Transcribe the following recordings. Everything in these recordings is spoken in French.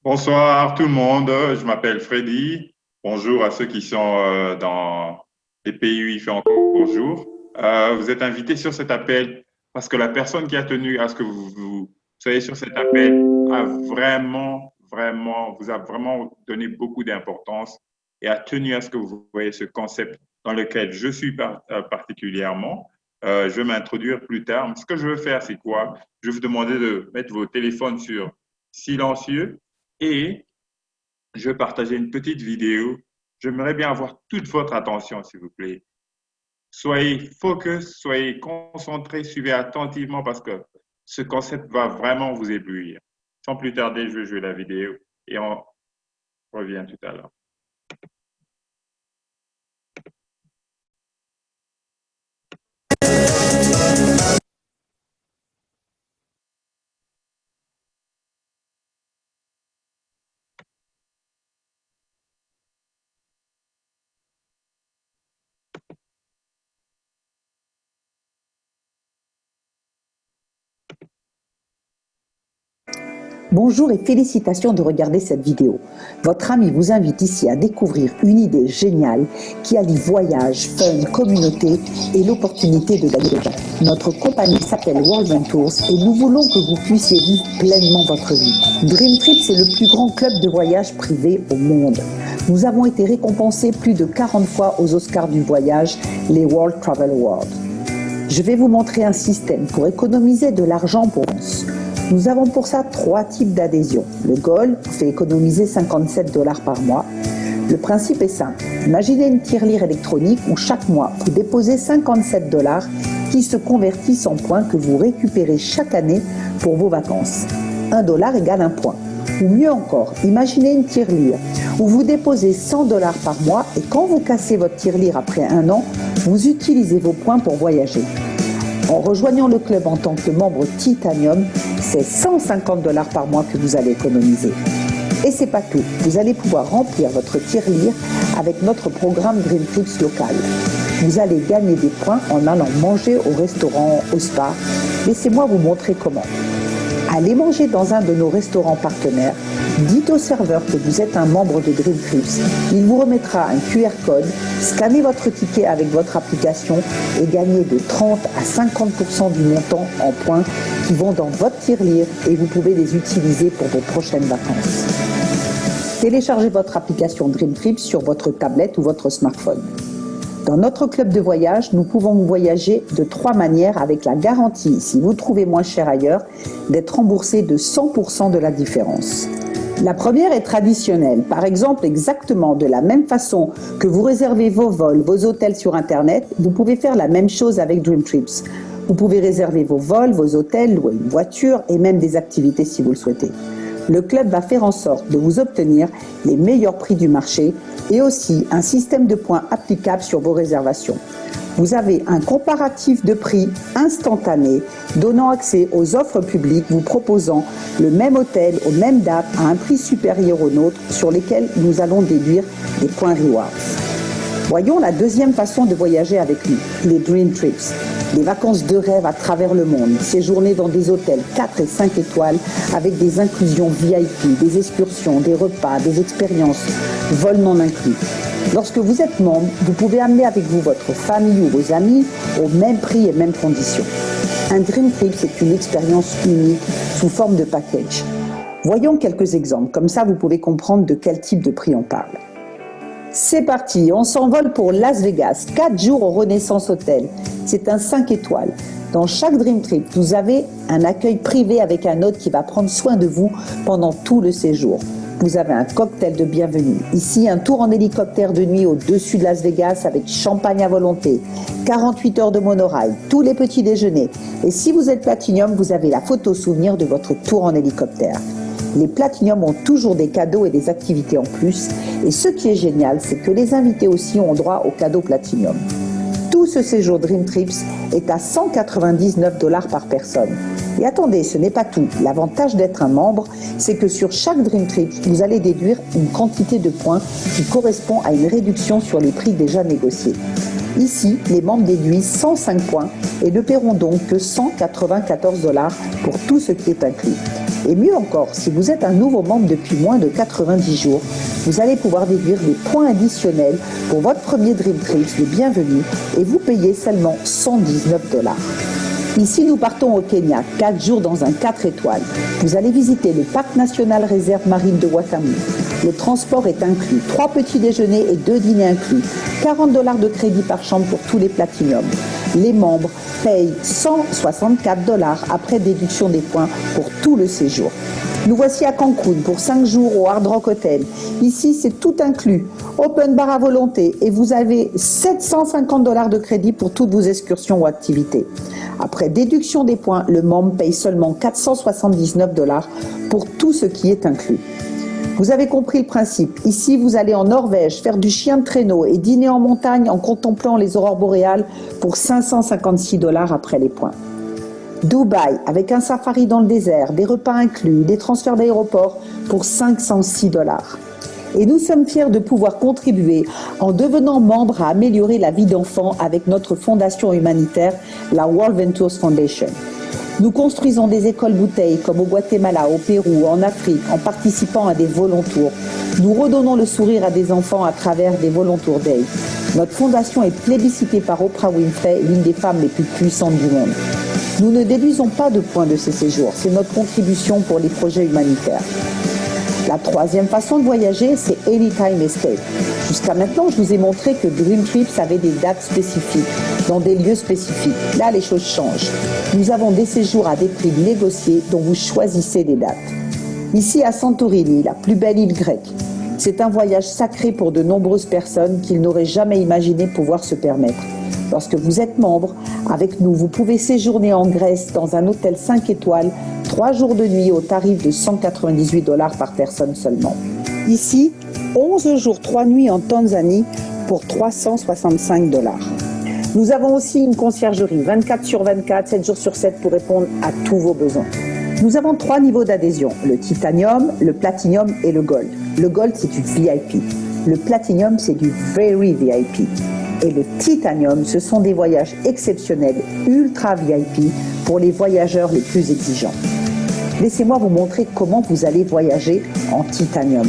Bonsoir tout le monde, je m'appelle Freddy. Bonjour à ceux qui sont dans les pays où il fait encore jour. Vous êtes invités sur cet appel parce que la personne qui a tenu à ce que vous soyez sur cet appel a vous a vraiment donné beaucoup d'importance et a tenu à ce que vous voyez ce concept dans lequel je suis particulièrement. Je vais m'introduire plus tard. Mais ce que je veux faire, c'est quoi? Je vais vous demander de mettre vos téléphones sur silencieux et je vais partager une petite vidéo. J'aimerais bien avoir toute votre attention, s'il vous plaît. Soyez focus, soyez concentrés, suivez attentivement parce que ce concept va vraiment vous éblouir. Sans plus tarder, je vais jouer la vidéo et on revient tout à l'heure. Bonjour et félicitations de regarder cette vidéo. Votre ami vous invite ici à découvrir une idée géniale qui allie voyage, fun, communauté et l'opportunité de gagner. Notre compagnie s'appelle World Tours et nous voulons que vous puissiez vivre pleinement votre vie. Dream Trip, c'est le plus grand club de voyage privé au monde. Nous avons été récompensés plus de 40 fois aux Oscars du voyage, les World Travel Awards. Je vais vous montrer un système pour économiser de l'argent pour nous. Nous avons pour ça 3 types d'adhésion. Le Gold vous fait économiser 57 $ par mois. Le principe est simple. Imaginez une tirelire électronique où chaque mois, vous déposez 57 $ qui se convertissent en points que vous récupérez chaque année pour vos vacances. 1 $ égale 1 point. Ou mieux encore, imaginez une tirelire où vous déposez 100 $ par mois et quand vous cassez votre tirelire après 1 an, vous utilisez vos points pour voyager. En rejoignant le club en tant que membre Titanium, c'est 150 $ par mois que vous allez économiser. Et c'est pas tout, vous allez pouvoir remplir votre tirelire avec notre programme Dream Trips local. Vous allez gagner des points en allant manger au restaurant, au spa. Laissez-moi vous montrer comment. Allez manger dans un de nos restaurants partenaires, dites au serveur que vous êtes un membre de Dream Trips. Il vous remettra un QR code, scannez votre ticket avec votre application et gagnez de 30 à 50% du montant en points qui vont dans votre tirelire et vous pouvez les utiliser pour vos prochaines vacances. Téléchargez votre application Dream Trips sur votre tablette ou votre smartphone. Dans notre club de voyage, nous pouvons voyager de 3 manières avec la garantie, si vous trouvez moins cher ailleurs, d'être remboursé de 100% de la différence. La première est traditionnelle. Par exemple, exactement de la même façon que vous réservez vos vols, vos hôtels sur Internet, vous pouvez faire la même chose avec Dream Trips. Vous pouvez réserver vos vols, vos hôtels, louer une voiture et même des activités si vous le souhaitez. Le club va faire en sorte de vous obtenir les meilleurs prix du marché et aussi un système de points applicable sur vos réservations. Vous avez un comparatif de prix instantané donnant accès aux offres publiques vous proposant le même hôtel aux mêmes dates à un prix supérieur au nôtre sur lesquels nous allons déduire des points rewards. Voyons la deuxième façon de voyager avec nous, les Dream Trips. Des vacances de rêve à travers le monde, séjourner dans des hôtels 4 et 5 étoiles avec des inclusions VIP, des excursions, des repas, des expériences, vols non inclus. Lorsque vous êtes membre, vous pouvez amener avec vous votre famille ou vos amis au même prix et mêmes conditions. Un Dream Trip, c'est une expérience unique sous forme de package. Voyons quelques exemples, comme ça vous pouvez comprendre de quel type de prix on parle. C'est parti, on s'envole pour Las Vegas, 4 jours au Renaissance Hotel. C'est un 5 étoiles. Dans chaque Dream Trip, vous avez un accueil privé avec un hôte qui va prendre soin de vous pendant tout le séjour. Vous avez un cocktail de bienvenue. Ici, un tour en hélicoptère de nuit au-dessus de Las Vegas avec champagne à volonté, 48 heures de monorail, tous les petits déjeuners. Et si vous êtes Platinum, vous avez la photo souvenir de votre tour en hélicoptère. Les Platinum ont toujours des cadeaux et des activités en plus. Et ce qui est génial, c'est que les invités aussi ont droit aux cadeaux Platinum. Tout ce séjour Dream Trips est à 199 $ par personne. Et attendez, ce n'est pas tout. L'avantage d'être un membre, c'est que sur chaque Dream Trip, vous allez déduire une quantité de points qui correspond à une réduction sur les prix déjà négociés. Ici, les membres déduisent 105 points et ne paieront donc que 194 $ pour tout ce qui est inclus. Et mieux encore, si vous êtes un nouveau membre depuis moins de 90 jours, vous allez pouvoir déduire des points additionnels pour votre premier Dream Trips de bienvenue et vous payez seulement 119 $. Ici, nous partons au Kenya, 4 jours dans un 4 étoiles. Vous allez visiter le parc national réserve marine de Watamu. Le transport est inclus, 3 petits déjeuners et 2 dîners inclus. 40 $ de crédit par chambre pour tous les platinums. Les membres payent 164 $ après déduction des points pour tout le séjour. Nous voici à Cancun pour 5 jours au Hard Rock Hotel. Ici, c'est tout inclus. Open bar à volonté et vous avez 750 $ de crédit pour toutes vos excursions ou activités. Après déduction des points, le membre paye seulement 479 $ pour tout ce qui est inclus. Vous avez compris le principe. Ici, vous allez en Norvège faire du chien de traîneau et dîner en montagne en contemplant les aurores boréales pour 556 $ après les points. Dubaï, avec un safari dans le désert, des repas inclus, des transferts d'aéroport pour 506 $. Et nous sommes fiers de pouvoir contribuer en devenant membre à améliorer la vie d'enfants avec notre fondation humanitaire, la World Ventures Foundation. Nous construisons des écoles bouteilles comme au Guatemala, au Pérou, en Afrique, en participant à des volontours. Nous redonnons le sourire à des enfants à travers des volontours Day. Notre fondation est plébiscitée par Oprah Winfrey, l'une des femmes les plus puissantes du monde. Nous ne déduisons pas de points de ces séjours, c'est notre contribution pour les projets humanitaires. La troisième façon de voyager, c'est Anytime Escape. Jusqu'à maintenant, je vous ai montré que Dream Trips avait des dates spécifiques, dans des lieux spécifiques. Là, les choses changent. Nous avons des séjours à des prix négociés dont vous choisissez des dates. Ici, à Santorini, la plus belle île grecque. C'est un voyage sacré pour de nombreuses personnes qu'ils n'auraient jamais imaginé pouvoir se permettre. Lorsque vous êtes membre, avec nous, vous pouvez séjourner en Grèce dans un hôtel 5 étoiles, 3 jours de nuit au tarif de 198 $ par personne seulement. Ici, 11 jours, 3 nuits en Tanzanie pour 365 $. Nous avons aussi une conciergerie 24 sur 24, 7 jours sur 7 pour répondre à tous vos besoins. Nous avons 3 niveaux d'adhésion, le Titanium, le Platinum et le Gold. Le Gold, c'est du VIP. Le Platinum, c'est du Very VIP. Et le Titanium, ce sont des voyages exceptionnels, ultra VIP, pour les voyageurs les plus exigeants. Laissez-moi vous montrer comment vous allez voyager en Titanium.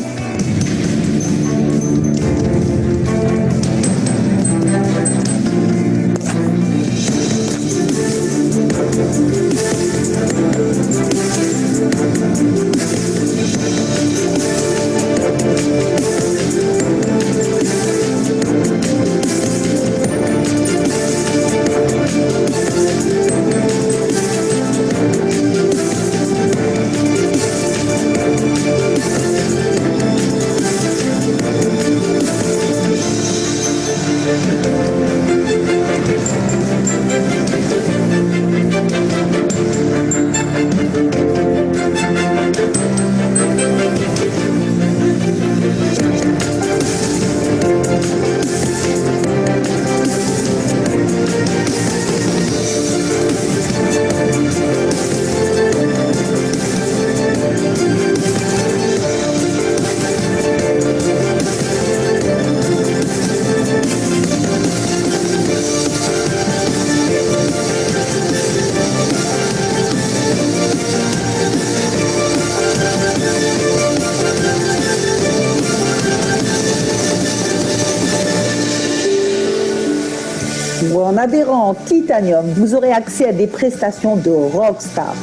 En adhérant en Titanium, vous aurez accès à des prestations de rockstar.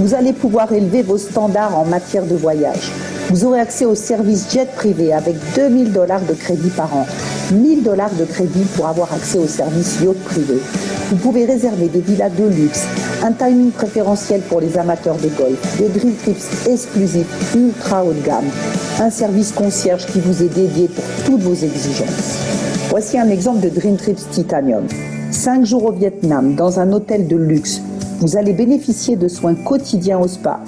Vous allez pouvoir élever vos standards en matière de voyage. Vous aurez accès au service jet privé avec 2000 $ de crédit par an, 1000 $ de crédit pour avoir accès au service yacht privé. Vous pouvez réserver des villas de luxe, un timing préférentiel pour les amateurs de golf, des Dream Trips exclusifs ultra haut de gamme, un service concierge qui vous est dédié pour toutes vos exigences. Voici un exemple de Dream Trips Titanium. 5 jours au Vietnam, dans un hôtel de luxe. Vous allez bénéficier de soins quotidiens au spa,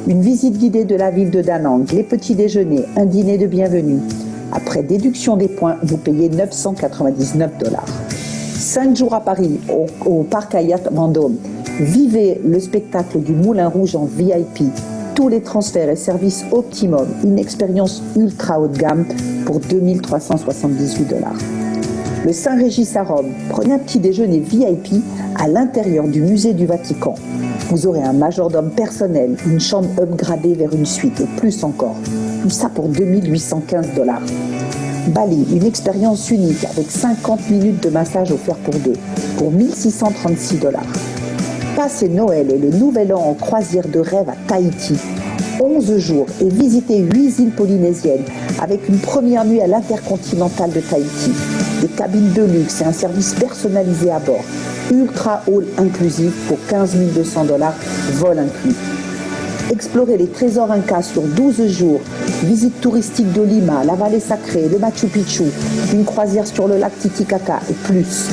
une visite guidée de la ville de Da Nang, les petits déjeuners, un dîner de bienvenue. Après déduction des points, vous payez 999 $. 5 jours à Paris, au parc Hyatt Vendôme. Vivez le spectacle du Moulin Rouge en VIP. Tous les transferts et services optimum. Une expérience ultra haut de gamme pour 2378 $. Le Saint-Régis à Rome, prenez un petit déjeuner VIP à l'intérieur du musée du Vatican. Vous aurez un majordome personnel, une chambre upgradée vers une suite et plus encore. Tout ça pour 2815 $. Bali, une expérience unique avec 50 minutes de massage offert pour deux, pour 1636 $. Passez Noël et le Nouvel An en croisière de rêve à Tahiti. 11 jours et visitez 8 îles polynésiennes avec une première nuit à l'Intercontinental de Tahiti. Des cabines de luxe et un service personnalisé à bord. Ultra Hall inclusif pour 15 200 $, vol inclus. Explorez les trésors incas sur 12 jours. Visite touristique de Lima, la vallée sacrée, le Machu Picchu, une croisière sur le lac Titicaca et plus.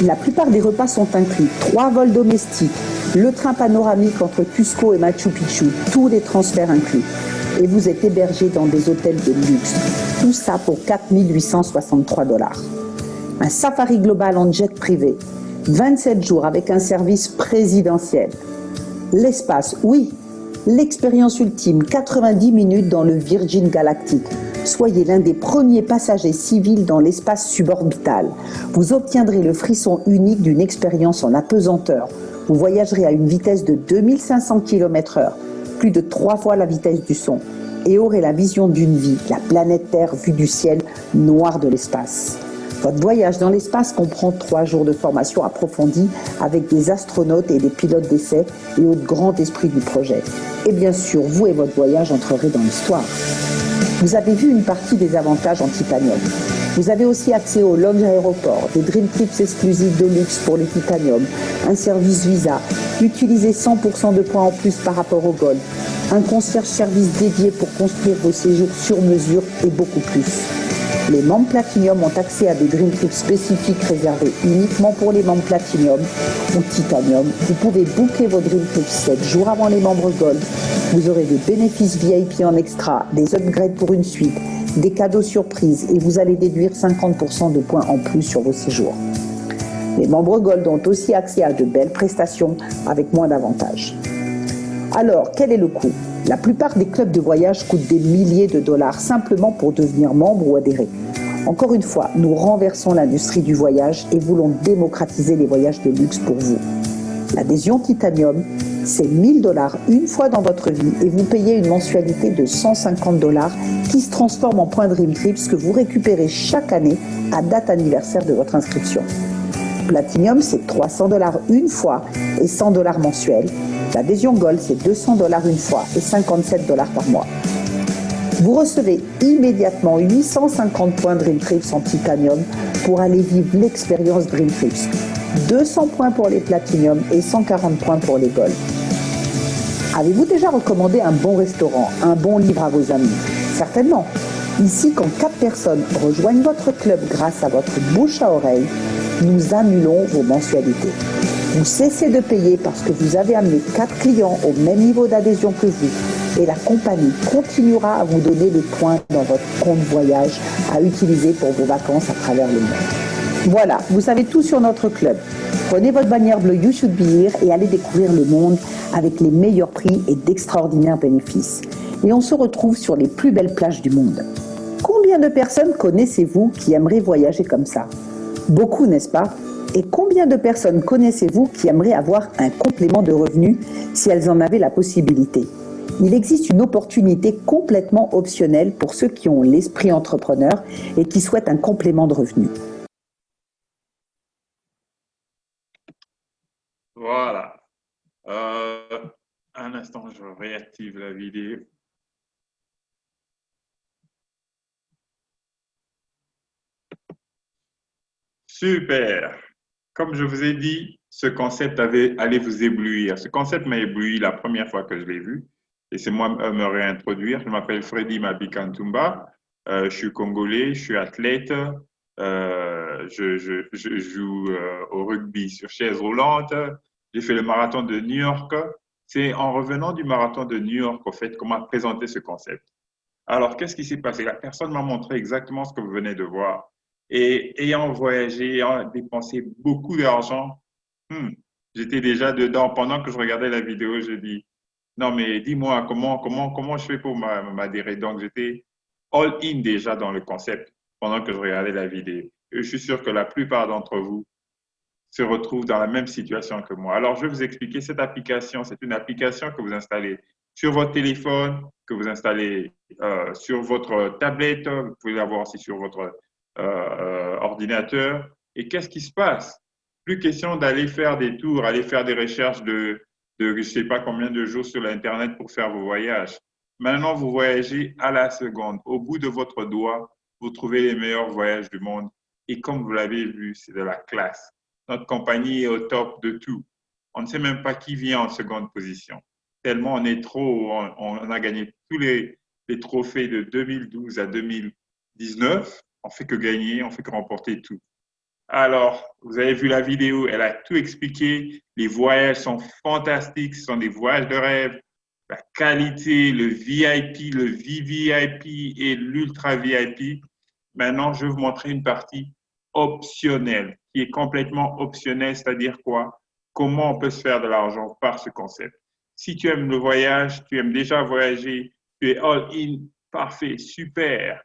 La plupart des repas sont inclus. 3 vols domestiques, le train panoramique entre Cusco et Machu Picchu, tous les transferts inclus. Et vous êtes hébergé dans des hôtels de luxe. Tout ça pour 4 863 $. Un safari global en jet privé. 27 jours avec un service présidentiel. L'espace, oui. L'expérience ultime, 90 minutes dans le Virgin Galactic. Soyez l'un des premiers passagers civils dans l'espace suborbital. Vous obtiendrez le frisson unique d'une expérience en apesanteur. Vous voyagerez à une vitesse de 2500 km/h, plus de 3 fois la vitesse du son, et aurez la vision d'une vie, la planète Terre vue du ciel noir de l'espace. Votre voyage dans l'espace comprend 3 jours de formation approfondie avec des astronautes et des pilotes d'essai et autres grands esprits du projet. Et bien sûr, vous et votre voyage entrerez dans l'histoire. Vous avez vu une partie des avantages en titanium. Vous avez aussi accès au lounge aéroport, des Dream Trips exclusifs de luxe pour les titanium, un service visa, utilisez 100% de points en plus par rapport au Gold, un concierge service dédié pour construire vos séjours sur mesure et beaucoup plus. Les membres Platinum ont accès à des Dream Trips spécifiques réservés uniquement pour les membres Platinum ou Titanium. Vous pouvez booker vos Dream Trips 7 jours avant les membres Gold. Vous aurez des bénéfices VIP en extra, des upgrades pour une suite, des cadeaux surprises et vous allez déduire 50% de points en plus sur vos séjours. Les membres Gold ont aussi accès à de belles prestations avec moins d'avantages. Alors, quel est le coût ? La plupart des clubs de voyage coûtent des milliers de dollars simplement pour devenir membre ou adhérer. Encore une fois, nous renversons l'industrie du voyage et voulons démocratiser les voyages de luxe pour vous. L'adhésion Titanium, c'est 1000 $ une fois dans votre vie et vous payez une mensualité de 150 $ qui se transforme en points Dream Trips que vous récupérez chaque année à date anniversaire de votre inscription. Platinum, c'est 300 $ une fois et 100 $ mensuels. L'adhésion Gold, c'est 200 $ une fois et 57 $ par mois. Vous recevez immédiatement 850 points Dream Trips en Titanium pour aller vivre l'expérience Dream Trips. 200 points pour les Platinum et 140 points pour les Gold. Avez-vous déjà recommandé un bon restaurant, un bon livre à vos amis ? Certainement. Ici, quand 4 personnes rejoignent votre club grâce à votre bouche à oreille, nous annulons vos mensualités. Vous cessez de payer parce que vous avez amené 4 clients au même niveau d'adhésion que vous et la compagnie continuera à vous donner les points dans votre compte voyage à utiliser pour vos vacances à travers le monde. Voilà, vous savez tout sur notre club. Prenez votre bannière bleue You Should Be Here et allez découvrir le monde avec les meilleurs prix et d'extraordinaires bénéfices. Et on se retrouve sur les plus belles plages du monde. Combien de personnes connaissez-vous qui aimeraient voyager comme ça ? Beaucoup, n'est-ce pas ? Et combien de personnes connaissez-vous qui aimeraient avoir un complément de revenus si elles en avaient la possibilité ? Il existe une opportunité complètement optionnelle pour ceux qui ont l'esprit entrepreneur et qui souhaitent un complément de revenus. Voilà. Un instant, je réactive la vidéo. Super. Comme je vous ai dit, ce concept allait vous éblouir. Ce concept m'a ébloui la première fois que je l'ai vu. Et c'est moi me réintroduire. Je m'appelle Freddy Mabikantumba. Je suis congolais, je suis athlète. Je joue au rugby sur chaise roulante. J'ai fait le marathon de New York. C'est en revenant du marathon de New York, au fait, qu'on m'a présenté ce concept. Alors, qu'est-ce qui s'est passé? La personne m'a montré exactement ce que vous venez de voir. Et ayant voyagé, ayant dépensé beaucoup d'argent, j'étais déjà dedans. Pendant que je regardais la vidéo, je dis, non, mais dis-moi, comment je fais pour m'adhérer? Donc, j'étais all in déjà dans le concept pendant que je regardais la vidéo. Et je suis sûr que la plupart d'entre vous se retrouvent dans la même situation que moi. Alors, je vais vous expliquer cette application. C'est une application que vous installez sur votre téléphone, que vous installez sur votre tablette, vous pouvez l'avoir aussi sur votre ordinateur. Et qu'est-ce qui se passe? Plus question d'aller faire des tours, aller faire des recherches de je ne sais pas combien de jours sur l'Internet pour faire vos voyages. Maintenant, vous voyagez à la seconde. Au bout de votre doigt, vous trouvez les meilleurs voyages du monde. Et comme vous l'avez vu, c'est de la classe. Notre compagnie est au top de tout. On ne sait même pas qui vient en seconde position. Tellement on est trop, on a gagné tous les trophées de 2012 à 2019. On fait que gagner, on fait que remporter tout. Alors, vous avez vu la vidéo, elle a tout expliqué. Les voyages sont fantastiques, ce sont des voyages de rêve. La qualité, le VIP, le VVIP et l'Ultra VIP. Maintenant, je vais vous montrer une partie optionnelle, qui est complètement optionnelle, c'est-à-dire quoi? Comment on peut se faire de l'argent par ce concept. Si tu aimes le voyage, tu aimes déjà voyager, tu es all-in, parfait, super.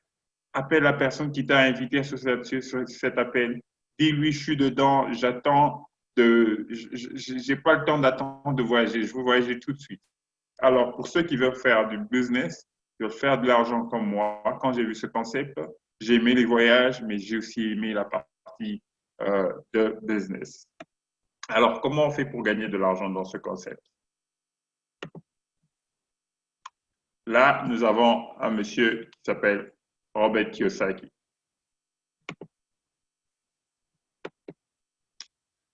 Appelle la personne qui t'a invité sur cet appel. Dis-lui, je suis dedans, j'attends j'ai pas le temps d'attendre de voyager, je veux voyager tout de suite. Alors, pour ceux qui veulent faire du business, qui veulent faire de l'argent comme moi, quand j'ai vu ce concept, j'ai aimé les voyages, mais j'ai aussi aimé la partie de business. Alors, comment on fait pour gagner de l'argent dans ce concept? Là, nous avons un monsieur qui s'appelle Robert Kiyosaki.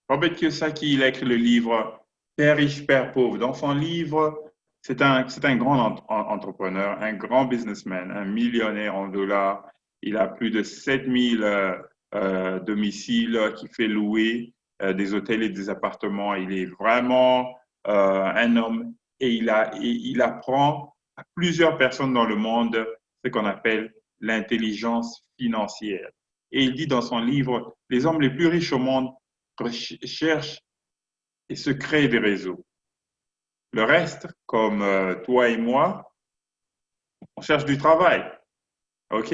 Robert Kiyosaki, il a écrit le livre Père riche, Père pauvre. Dans son livre, c'est un grand entrepreneur, un grand businessman, un millionnaire en dollars. Il a plus de 7000 domiciles qu'il fait louer, des hôtels et des appartements. Il est vraiment un homme et il apprend à plusieurs personnes dans le monde ce qu'on appelle l'intelligence financière. Et il dit dans son livre, les hommes les plus riches au monde cherchent et se créent des réseaux. Le reste, comme toi et moi, on cherche du travail. OK?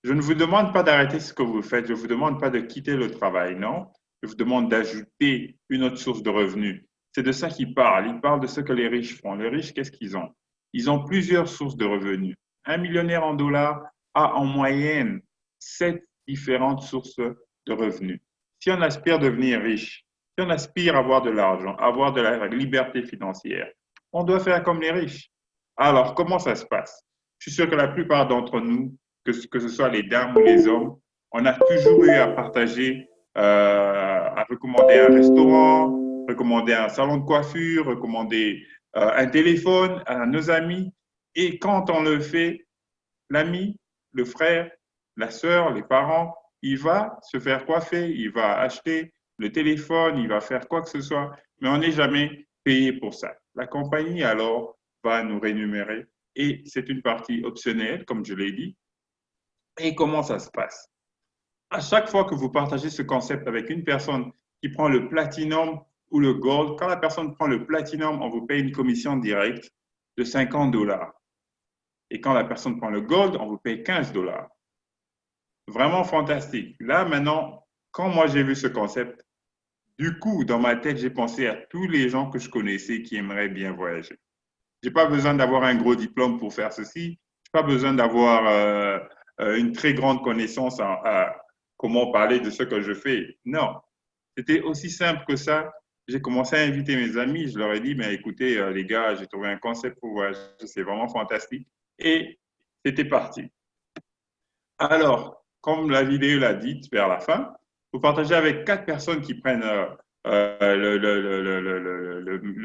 Je ne vous demande pas d'arrêter ce que vous faites. Je ne vous demande pas de quitter le travail, non? Je vous demande d'ajouter une autre source de revenus. C'est de ça qu'il parle. Il parle de ce que les riches font. Les riches, qu'est-ce qu'ils ont? Ils ont plusieurs sources de revenus. Un millionnaire en dollars a en moyenne 7 différentes sources de revenus. Si on aspire à devenir riche, si on aspire à avoir de l'argent, à avoir de la liberté financière, on doit faire comme les riches. Alors, comment ça se passe? Je suis sûr que la plupart d'entre nous, que ce soit les dames ou les hommes, on a toujours eu à partager, à recommander un restaurant, recommander un salon de coiffure, recommander un téléphone à nos amis. Et quand on le fait, l'ami, le frère, la sœur, les parents, il va se faire coiffer, il va acheter le téléphone, il va faire quoi que ce soit, mais on n'est jamais payé pour ça. La compagnie, alors, va nous rémunérer et c'est une partie optionnelle, comme je l'ai dit. Et comment ça se passe? À chaque fois que vous partagez ce concept avec une personne qui prend le platinum ou le gold, quand la personne prend le platinum, on vous paye une commission directe de 50 dollars. Et quand la personne prend le gold, on vous paye 15 dollars. Vraiment fantastique. Là, maintenant, quand moi j'ai vu ce concept, du coup, dans ma tête, j'ai pensé à tous les gens que je connaissais qui aimeraient bien voyager. Je n'ai pas besoin d'avoir un gros diplôme pour faire ceci. Je n'ai pas besoin d'avoir une très grande connaissance à comment parler de ce que je fais. Non, c'était aussi simple que ça. J'ai commencé à inviter mes amis. Je leur ai dit, mais écoutez, les gars, j'ai trouvé un concept pour voyager. C'est vraiment fantastique. Et c'était parti. Alors, comme la vidéo l'a dit vers la fin, vous partagez avec 4 personnes qui prennent le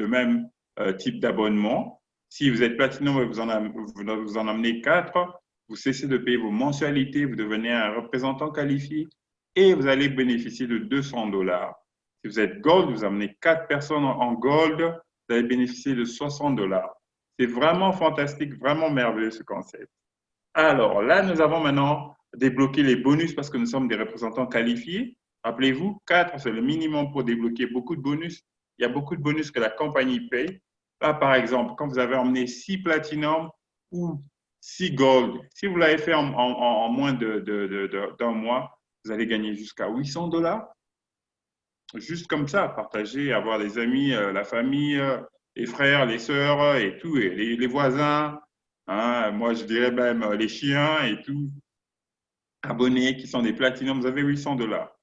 même type d'abonnement. Si vous êtes platinum et vous en amenez 4, vous cessez de payer vos mensualités, vous devenez un représentant qualifié et vous allez bénéficier de 200 dollars. Si vous êtes gold, vous amenez 4 personnes en gold, vous allez bénéficier de 60 dollars. C'est vraiment fantastique, vraiment merveilleux ce concept. Alors là, nous avons maintenant débloqué les bonus parce que nous sommes des représentants qualifiés. Rappelez-vous, 4, c'est le minimum pour débloquer beaucoup de bonus. Il y a beaucoup de bonus que la compagnie paye. Là, par exemple, quand vous avez emmené 6 platinum ou 6 gold, si vous l'avez fait en moins d'un mois, vous allez gagner jusqu'à 800 dollars. Juste comme ça, partager, avoir des amis, la famille, les frères, les sœurs et tout, et les voisins. Hein, moi, je dirais même les chiens et tout. Abonnés qui sont des platinums, vous avez 800 dollars.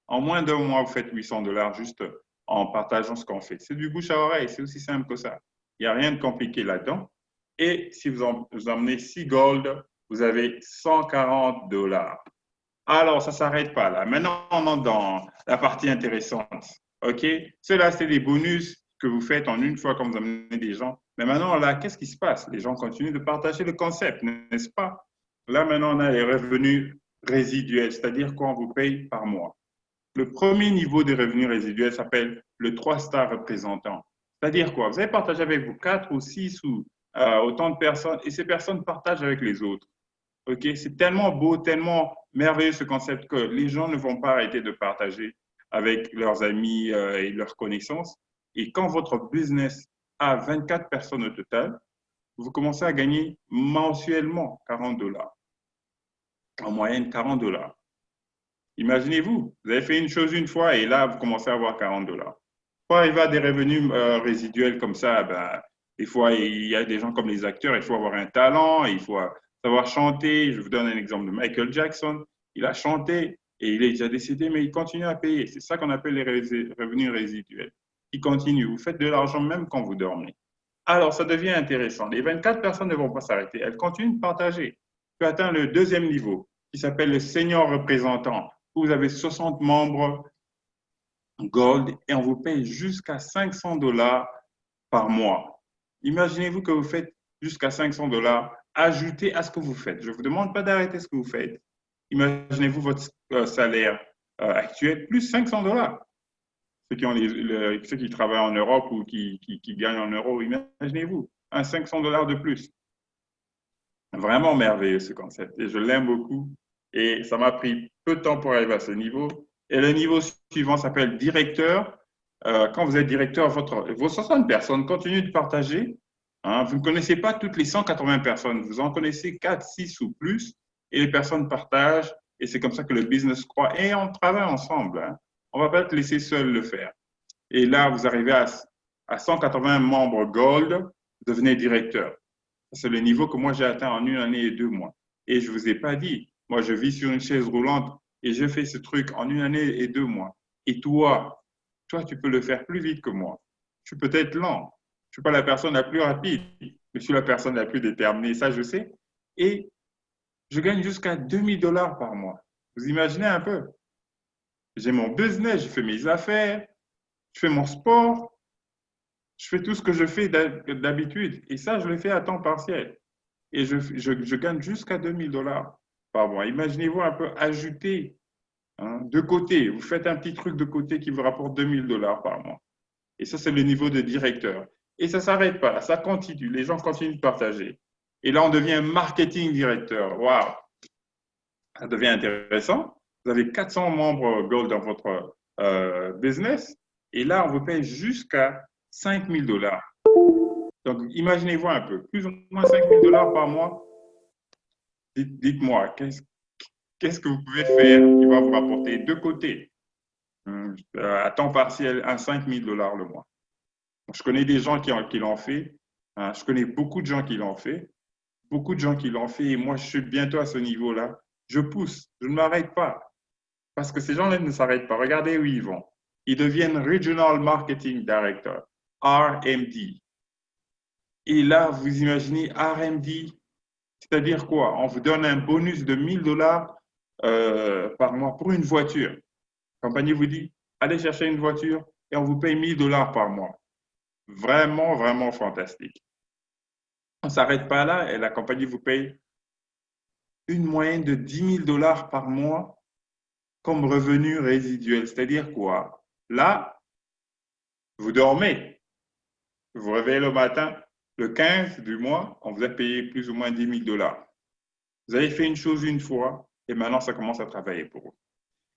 En moins d'un mois, vous faites 800 dollars juste en partageant ce qu'on fait. C'est du bouche à oreille, c'est aussi simple que ça. Il n'y a rien de compliqué là-dedans. Et si vous emmenez 6 gold, vous avez 140 dollars. Alors, ça ne s'arrête pas là. Maintenant, on entre dans la partie intéressante. OK? Cela, c'est des bonus que vous faites en une fois quand vous amenez des gens. Mais maintenant, là, qu'est-ce qui se passe? Les gens continuent de partager le concept, n'est-ce pas? Là, maintenant, on a les revenus résiduels, c'est-à-dire qu'on vous paye par mois. Le premier niveau de revenus résiduels s'appelle le 3-star représentant. C'est-à-dire quoi? Vous avez partagé avec vous 4 ou 6 ou autant de personnes et ces personnes partagent avec les autres. OK? C'est tellement beau, tellement merveilleux ce concept que les gens ne vont pas arrêter de partager avec leurs amis et leurs connaissances. Et quand votre business a 24 personnes au total, vous commencez à gagner mensuellement 40 dollars. En moyenne, 40 dollars. Imaginez-vous, vous avez fait une chose une fois et là, vous commencez à avoir 40 dollars. Pour arriver à des revenus résiduels comme ça, ben, des fois, il y a des gens comme les acteurs, il faut avoir un talent, il faut savoir chanter. Je vous donne un exemple de Michael Jackson. Il a chanté et il est déjà décédé, mais il continue à payer. C'est ça qu'on appelle les revenus résiduels. Il continue. Vous faites de l'argent même quand vous dormez. Alors, ça devient intéressant. Les 24 personnes ne vont pas s'arrêter. Elles continuent de partager. Tu atteins le deuxième niveau qui s'appelle le senior représentant. Vous avez 60 membres Gold et on vous paye jusqu'à 500 dollars par mois. Imaginez-vous que vous faites jusqu'à 500 dollars ajouté à ce que vous faites. Je ne vous demande pas d'arrêter ce que vous faites. Imaginez-vous votre salaire actuel plus 500 dollars. Ceux qui travaillent en Europe ou qui gagnent en euros, imaginez-vous, un 500 dollars de plus. Vraiment merveilleux ce concept et je l'aime beaucoup. Et ça m'a pris peu de temps pour arriver à ce niveau. Et le niveau suivant s'appelle directeur. Quand vous êtes directeur, vos 60 personnes continuent de partager. Hein, vous ne connaissez pas toutes les 180 personnes, vous en connaissez 4, 6 ou plus. Et les personnes partagent et c'est comme ça que le business croît. Et on travaille ensemble. Hein. On ne va pas te laisser seul le faire. Et là, vous arrivez à 180 membres Gold, devenez directeur. C'est le niveau que moi j'ai atteint en une année et 2 mois. Et je ne vous ai pas dit, moi je vis sur une chaise roulante et je fais ce truc en une année et 2 mois. Et toi, tu peux le faire plus vite que moi. Je suis peut-être lent. Je ne suis pas la personne la plus rapide, mais je suis la personne la plus déterminée. Ça, je sais. Et je gagne jusqu'à 2000 dollars par mois. Vous imaginez un peu? J'ai mon business, je fais mes affaires, je fais mon sport, je fais tout ce que je fais d'habitude. Et ça, je le fais à temps partiel. Et je gagne jusqu'à 2000 dollars par mois. Imaginez-vous un peu ajouter de côté. Vous faites un petit truc de côté qui vous rapporte 2000 dollars par mois. Et ça, c'est le niveau de directeur. Et ça ne s'arrête pas, ça continue. Les gens continuent de partager. Et là, on devient marketing directeur. Waouh! Ça devient intéressant. Vous avez 400 membres Gold dans votre business. Et là, on vous paye jusqu'à 5000 dollars. Donc, imaginez-vous un peu, plus ou moins 5000 dollars par mois. Dites-moi, qu'est-ce que vous pouvez faire qui va vous rapporter de côté, à temps partiel, à 5000 dollars le mois? Je connais des gens qui l'ont fait. Hein, je connais beaucoup de gens qui l'ont fait. Beaucoup de gens qui l'ont fait. Et moi, je suis bientôt à ce niveau-là. Je pousse. Je ne m'arrête pas. Parce que ces gens-là ne s'arrêtent pas. Regardez où ils vont. Ils deviennent Regional Marketing Director, RMD. Et là, vous imaginez RMD, c'est-à-dire quoi? On vous donne un bonus de 1000 dollars par mois pour une voiture. La compagnie vous dit, allez chercher une voiture et on vous paye 1000 dollars par mois. Vraiment, vraiment fantastique. On ne s'arrête pas là et la compagnie vous paye une moyenne de 10 000 dollars par mois comme revenu résiduel. C'est-à-dire quoi? Là, vous dormez. Vous vous réveillez le matin, le 15 du mois, on vous a payé plus ou moins 10 000 dollars. Vous avez fait une chose une fois et maintenant, ça commence à travailler pour vous.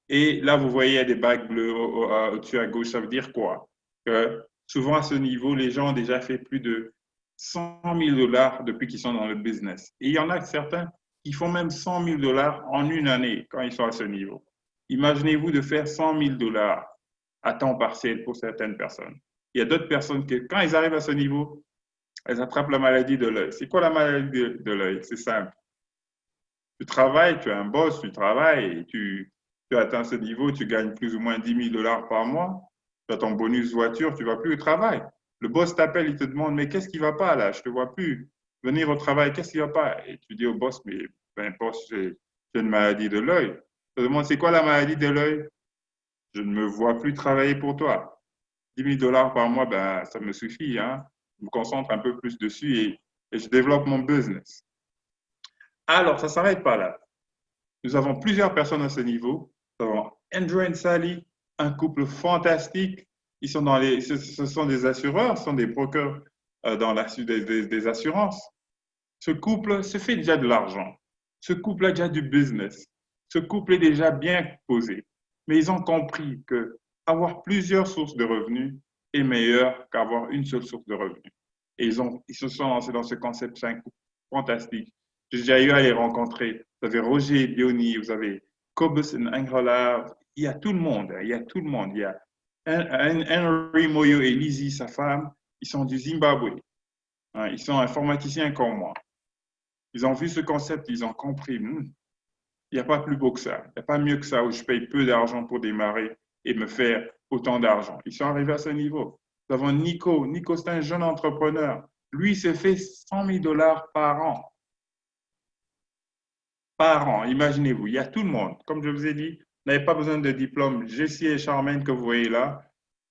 Et là, vous voyez des bagues bleues au-dessus à gauche. Ça veut dire quoi? Que souvent, à ce niveau, les gens ont déjà fait plus de 100 000 dollars depuis qu'ils sont dans le business. Et il y en a certains qui font même 100 000 dollars en une année quand ils sont à ce niveau. Imaginez-vous de faire 100 000 dollars à temps partiel pour certaines personnes. Il y a d'autres personnes qui, quand ils arrivent à ce niveau, elles attrapent la maladie de l'œil. C'est quoi la maladie de l'œil? C'est simple. Tu travailles, tu es un boss, tu travailles, et tu atteins ce niveau, tu gagnes plus ou moins 10 000 dollars par mois. Tu as ton bonus voiture, tu ne vas plus au travail. Le boss t'appelle, il te demande, mais qu'est-ce qui ne va pas là? Je ne te vois plus. Venir au travail, qu'est-ce qui ne va pas? Et tu dis au boss, mais peu importe, j'ai une maladie de l'œil. Je te demande, c'est quoi la maladie de l'œil? Je ne me vois plus travailler pour toi. 10 000 dollars par mois, ben, ça me suffit. Hein. Je me concentre un peu plus dessus et je développe mon business. Alors, ça ne s'arrête pas là. Nous avons plusieurs personnes à ce niveau. Nous avons Andrew et Sally, un couple fantastique. Ils sont ce sont des assureurs, ce sont des brokers dans des assurances. Ce couple se fait déjà de l'argent. Ce couple a déjà du business. Ce couple est déjà bien posé. Mais ils ont compris que avoir plusieurs sources de revenus est meilleur qu'avoir une seule source de revenus. Et ils se sont lancés dans ce concept. C'est un couple fantastique. J'ai déjà eu à les rencontrer. Vous avez Roger et Bioni, vous avez Cobus et Angola. Il y a tout le monde. Il y a tout le monde. Il y a Henry Moyo et Lizzie, sa femme. Ils sont du Zimbabwe. Ils sont informaticiens comme moi. Ils ont vu ce concept, ils ont compris. Il n'y a pas plus beau que ça. Il n'y a pas mieux que ça où je paye peu d'argent pour démarrer et me faire autant d'argent. Ils sont arrivés à ce niveau. Nous avons Nico. Nico, c'est un jeune entrepreneur. Lui, il se fait 100 000 dollars par an. Par an, imaginez-vous. Il y a tout le monde. Comme je vous ai dit, vous n'avez pas besoin de diplôme. Jessie et Charmaine que vous voyez là,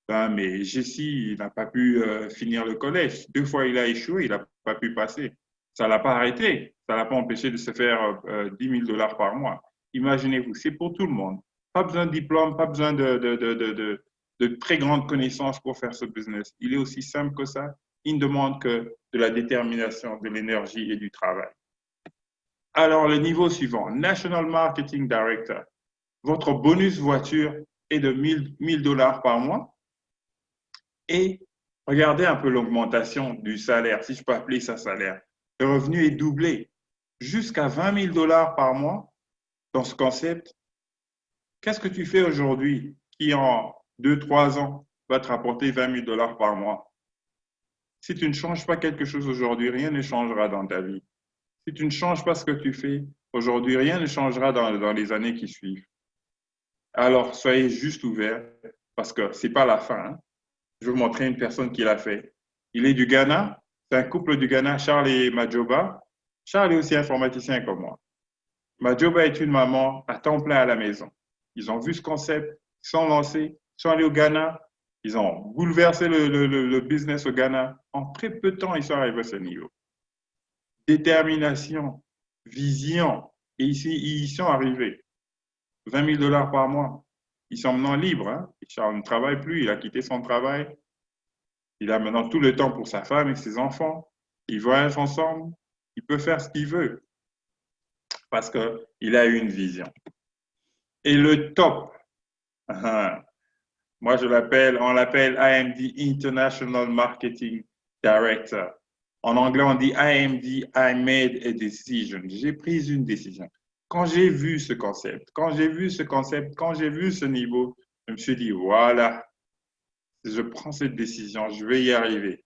mais Jessie, il n'a pas pu finir le collège. 2 fois, il a échoué, il n'a pas pu passer. Ça ne l'a pas arrêté. Ça ne l'a pas empêché de se faire 10 000 dollars par mois. Imaginez-vous, c'est pour tout le monde. Pas besoin de diplôme, pas besoin de très grandes connaissances pour faire ce business. Il est aussi simple que ça. Il ne demande que de la détermination, de l'énergie et du travail. Alors, le niveau suivant, National Marketing Director. Votre bonus voiture est de 1000 dollars par mois. Et regardez un peu l'augmentation du salaire, si je peux appeler ça salaire. Le revenu est doublé jusqu'à 20 000 dollars par mois dans ce concept. Qu'est-ce que tu fais aujourd'hui qui, en 2-3 ans, va te rapporter 20 000 dollars par mois? Si tu ne changes pas quelque chose aujourd'hui, rien ne changera dans ta vie. Si tu ne changes pas ce que tu fais aujourd'hui, rien ne changera dans les années qui suivent. Alors, soyez juste ouverts parce que ce n'est pas la fin. Hein. Je vais vous montrer une personne qui l'a fait. Il est du Ghana. C'est un couple du Ghana, Charles et Majoba. Charles est aussi informaticien comme moi. Majoba est une maman à temps plein à la maison. Ils ont vu ce concept, ils sont lancés, ils sont allés au Ghana, ils ont bouleversé le business au Ghana. En très peu de temps, ils sont arrivés à ce niveau. Détermination, vision. Et ici, ils y sont arrivés. 20 000 dollars par mois. Ils sont maintenant libres. Hein? Charles ne travaille plus, il a quitté son travail. Il a maintenant tout le temps pour sa femme et ses enfants. Ils voyagent ensemble. Il peut faire ce qu'il veut parce qu'il a une vision. Et le top, moi on l'appelle IMD International Marketing Director. En anglais, on dit IMD, I made a decision. J'ai pris une décision. Quand j'ai vu ce concept, quand j'ai vu ce niveau, je me suis dit, voilà, si je prends cette décision, je vais y arriver.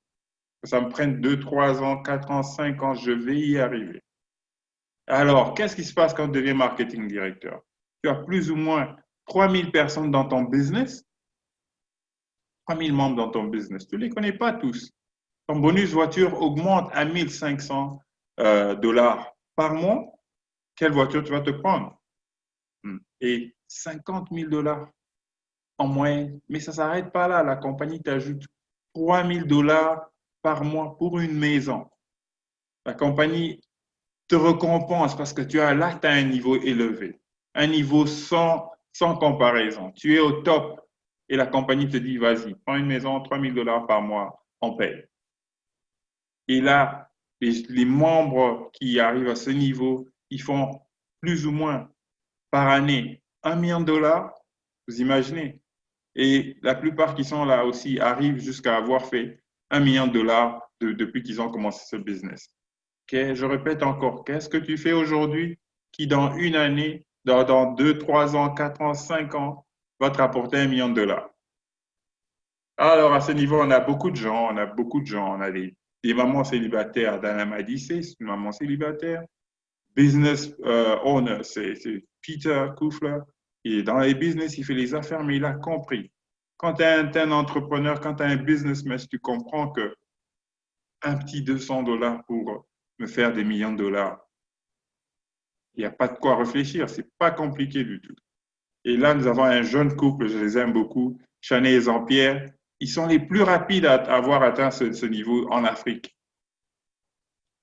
Que ça me prenne 2, 3 ans, 4 ans, 5 ans, je vais y arriver. Alors, qu'est-ce qui se passe quand tu deviens marketing directeur? Tu as plus ou moins 3000 personnes dans ton business, 3000 membres dans ton business. Tu ne les connais pas tous. Ton bonus voiture augmente à 1500 dollars par mois. Quelle voiture tu vas te prendre? Et 50 000 dollars en moyenne. Mais ça ne s'arrête pas là. La compagnie t'ajoute 3 000 dollars par mois pour une maison. La compagnie te récompense parce que tu as atteint un niveau élevé, un niveau sans comparaison. Tu es au top et la compagnie te dit, vas-y, prends une maison, 3 000 dollars par mois, on paye. Et là, les membres qui arrivent à ce niveau, ils font plus ou moins par année 1 million de dollars, vous imaginez. Et la plupart qui sont là aussi arrivent jusqu'à avoir fait 1 million de dollars depuis qu'ils ont commencé ce business. Okay? Je répète encore, qu'est-ce que tu fais aujourd'hui qui dans une année dans 2, 3 ans, 4 ans, 5 ans, va te rapporter $1 million. Alors, à ce niveau, on a beaucoup de gens, on a beaucoup de gens. On a des mamans célibataires. Dana Madissé, c'est une maman célibataire. Business owner, c'est Peter Kufler. Et dans les business, il fait les affaires, mais il a compris. Quand tu es un entrepreneur, quand tu es un businessman, tu comprends que un petit $200 pour me faire des millions de dollars, il n'y a pas de quoi réfléchir. C'est pas compliqué du tout. Et là, nous avons un jeune couple, je les aime beaucoup, Chanet et Jean-Pierre. Ils sont les plus rapides à avoir atteint ce niveau en Afrique.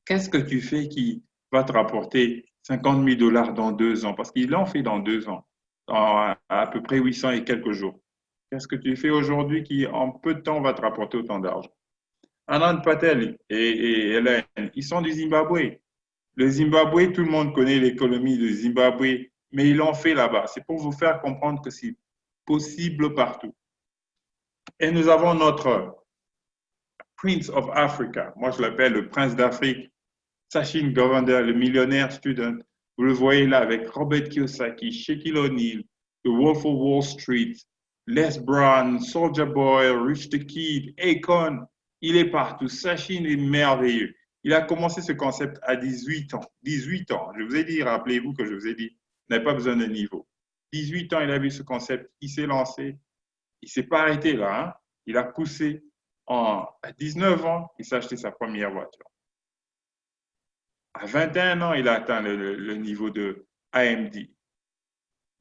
Qu'est-ce que tu fais qui va te rapporter $50 000 dans 2 ans? Parce qu'ils l'ont fait dans 2 ans, à peu près 800 et quelques jours. Qu'est-ce que tu fais aujourd'hui qui, en peu de temps, va te rapporter autant d'argent? Anand Patel et Hélène, ils sont du Zimbabwe. Le Zimbabwe, tout le monde connaît l'économie du Zimbabwe, mais ils l'ont fait là-bas. C'est pour vous faire comprendre que c'est possible partout. Et nous avons notre Prince of Africa. Moi, je l'appelle le prince d'Afrique. Sachin Govender, le millionnaire student. Vous le voyez là avec Robert Kiyosaki, Shaquille O'Neal, The Wolf of Wall Street, Les Brown, Soulja Boy, Rich the Kid, Akon. Il est partout. Sachin est merveilleux. Il a commencé ce concept à 18 ans. 18 ans. Je vous ai dit, rappelez-vous que je vous ai dit, vous n'avez pas besoin de niveau. 18 ans, il a vu ce concept. Il s'est lancé. Il ne s'est pas arrêté là. Hein. Il a poussé. À 19 ans, il s'est acheté sa première voiture. À 21 ans, il a atteint le niveau de AMD.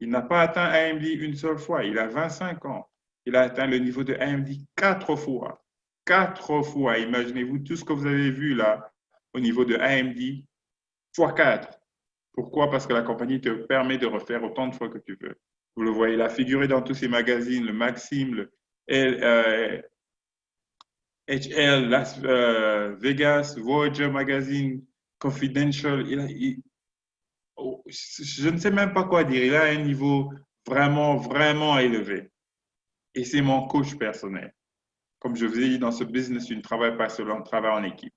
Il n'a pas atteint AMD une seule fois. Il a 25 ans. Il a atteint le niveau de AMD 4 fois. 4 fois. Imaginez-vous tout ce que vous avez vu là au niveau de AMD x 4. Pourquoi? Parce que la compagnie te permet de refaire autant de fois que tu veux. Vous le voyez, il a figuré dans tous ces magazines, le Maxim, le HL, Las Vegas, Voyager Magazine, Confidential. Je ne sais même pas quoi dire. Il a un niveau vraiment, vraiment élevé. Et c'est mon coach personnel. Comme je vous ai dit, dans ce business, tu ne travailles pas seul, on travaille en équipe.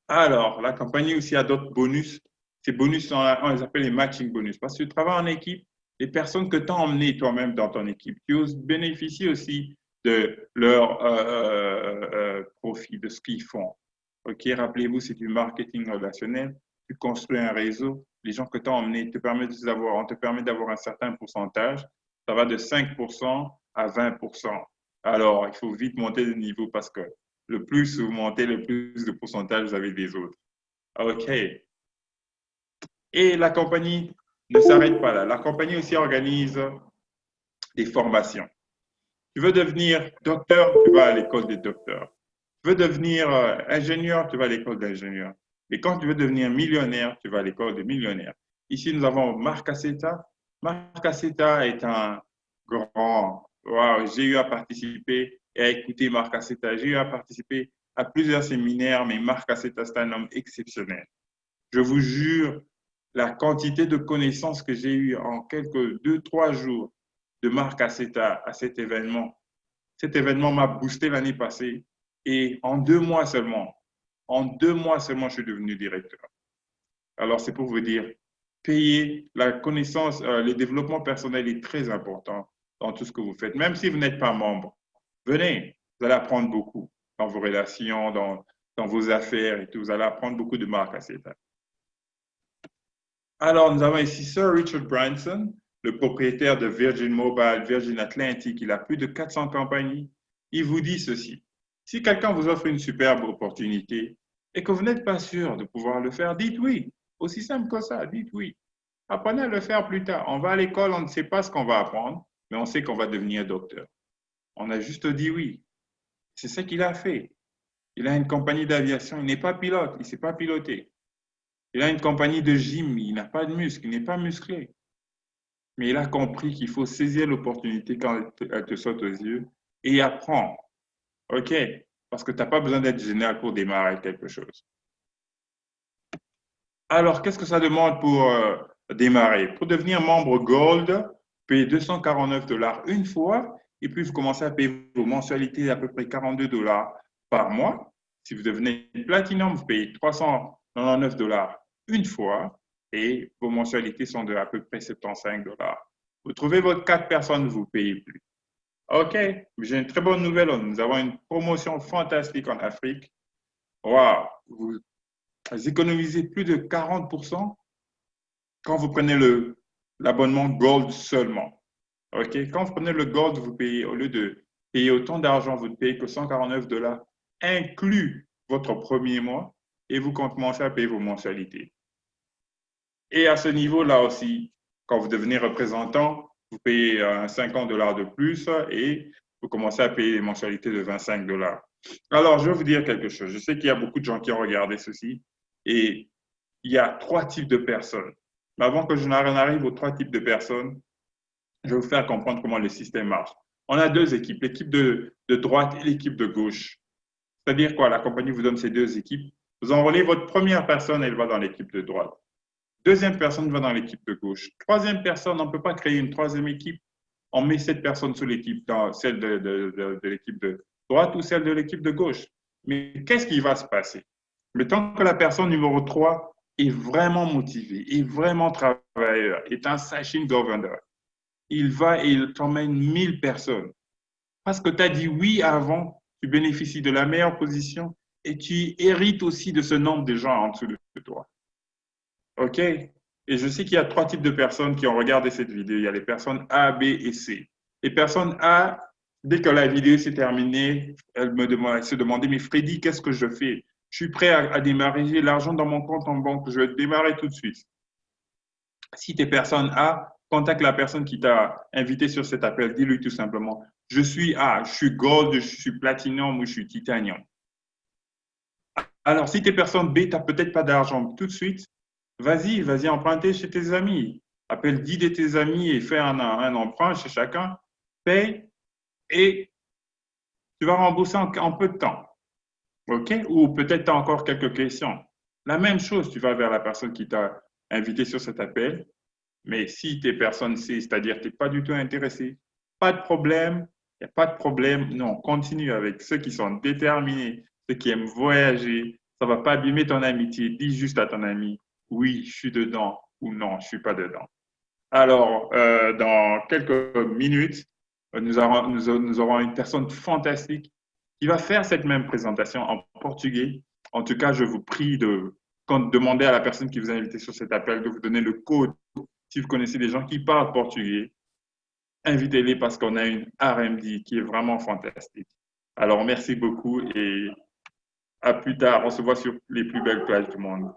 Alors, la compagnie aussi a d'autres bonus. Ces bonus, on les appelle les matching bonus. Parce que tu travailles en équipe, les personnes que tu as emmenées toi-même dans ton équipe, tu bénéficies aussi de leur profit, de ce qu'ils font. OK, rappelez-vous, c'est du marketing relationnel. Tu construis un réseau. Les gens que tu as emmenés on te permet d'avoir un certain pourcentage. Ça va de 5% à 20%. Alors, il faut vite monter de niveau parce que le plus vous montez, le plus de pourcentage vous avez des autres. OK. Et la compagnie ne s'arrête pas là. La compagnie aussi organise des formations. Tu veux devenir docteur, tu vas à l'école des docteurs. Tu veux devenir ingénieur, tu vas à l'école d'ingénieur. Et quand tu veux devenir millionnaire, tu vas à l'école des millionnaires. Ici, nous avons Marc Accetta. Marc Accetta est un grand... Wow, j'ai eu à participer et à écouter Marc Accetta. J'ai eu à participer à plusieurs séminaires, mais Marc Accetta, c'est un homme exceptionnel. Je vous jure, la quantité de connaissances que j'ai eues en quelques 2-3 jours de Marc Accetta à cet événement m'a boosté l'année passée et en 2 mois seulement, je suis devenu directeur. Alors, c'est pour vous dire, payer la connaissance, le développement personnel est très important dans tout ce que vous faites. Même si vous n'êtes pas membre, venez, vous allez apprendre beaucoup dans vos relations, dans vos affaires et tout. Vous allez apprendre beaucoup de Marc Accetta. Alors, nous avons ici Sir Richard Branson, le propriétaire de Virgin Mobile, Virgin Atlantic. Il a plus de 400 compagnies. Il vous dit ceci. Si quelqu'un vous offre une superbe opportunité et que vous n'êtes pas sûr de pouvoir le faire, dites oui. Aussi simple que ça, dites oui. Apprenez à le faire plus tard. On va à l'école, on ne sait pas ce qu'on va apprendre, mais on sait qu'on va devenir docteur. On a juste dit oui. C'est ce qu'il a fait. Il a une compagnie d'aviation, il n'est pas pilote, il ne sait pas piloter. Il a une compagnie de gym, il n'a pas de muscles, il n'est pas musclé. Mais il a compris qu'il faut saisir l'opportunité quand elle te saute aux yeux et apprendre. OK? Parce que tu n'as pas besoin d'être génial pour démarrer quelque chose. Alors, qu'est-ce que ça demande pour démarrer? Pour devenir membre Gold, payez $249 une fois et puis vous commencez à payer vos mensualités à peu près $42 par mois. Si vous devenez Platinum, vous payez $399 une fois. et vos mensualités sont de à peu près 75 dollars. Vous trouvez votre 4 personnes, vous ne payez plus. OK, j'ai une très bonne nouvelle. Nous avons une promotion fantastique en Afrique. Waouh, vous économisez plus de 40% quand vous prenez l'abonnement Gold seulement. OK, quand vous prenez le Gold, vous payez, au lieu de payer autant d'argent, vous ne payez que 149 dollars, inclus votre premier mois, et vous commencez à payer vos mensualités. Et à ce niveau-là aussi, quand vous devenez représentant, vous payez 50 dollars de plus et vous commencez à payer les mensualités de 25 dollars. Alors, je vais vous dire quelque chose. Je sais qu'il y a beaucoup de gens qui ont regardé ceci et il y a 3 types de personnes. Mais avant que je n'arrive aux 3 types de personnes, je vais vous faire comprendre comment le système marche. On a 2 équipes, l'équipe de droite et l'équipe de gauche. C'est-à-dire quoi? La compagnie vous donne ces 2 équipes. Vous enrôlez votre première personne, elle va dans l'équipe de droite. Deuxième personne va dans l'équipe de gauche. Troisième personne, on ne peut pas créer une troisième équipe. On met cette personne sur l'équipe, dans celle de l'équipe de droite ou celle de l'équipe de gauche. Mais qu'est-ce qui va se passer? Le temps que la personne numéro 3 est vraiment motivée, est vraiment travailleur, est un sachet governor, il va et il t'emmène 1000 personnes. Parce que tu as dit oui avant, tu bénéficies de la meilleure position et tu hérites aussi de ce nombre de gens en dessous de toi. OK? Et je sais qu'il y a 3 types de personnes qui ont regardé cette vidéo. Il y a les personnes A, B et C. Les personnes A, dès que la vidéo s'est terminée, elles se demandaient, mais Freddy, qu'est-ce que je fais? Je suis prêt à démarrer, j'ai l'argent dans mon compte en banque, je vais démarrer tout de suite. Si tu es personne A, contacte la personne qui t'a invité sur cet appel. Dis-lui tout simplement, je suis A, je suis gold, je suis platinum ou je suis titanium. Alors, si tu es personne B, tu n'as peut-être pas d'argent tout de suite. Vas-y emprunter chez tes amis. Appelle 10 de tes amis et fais un emprunt chez chacun. Paye et tu vas rembourser en peu de temps. OK? Ou peut-être tu as encore quelques questions. La même chose, tu vas vers la personne qui t'a invité sur cet appel. Mais si tu es personne C, c'est-à-dire que tu n'es pas du tout intéressé, pas de problème, il n'y a pas de problème. Non, continue avec ceux qui sont déterminés, ceux qui aiment voyager. Ça ne va pas abîmer ton amitié. Dis juste à ton ami, oui, je suis dedans ou non, je ne suis pas dedans. Alors, dans quelques minutes, nous aurons une personne fantastique qui va faire cette même présentation en portugais. En tout cas, je vous prie de demander à la personne qui vous a invité sur cet appel de vous donner le code. Si vous connaissez des gens qui parlent portugais, invitez-les parce qu'on a une R&D qui est vraiment fantastique. Alors, merci beaucoup et à plus tard. On se voit sur les plus belles plages du monde.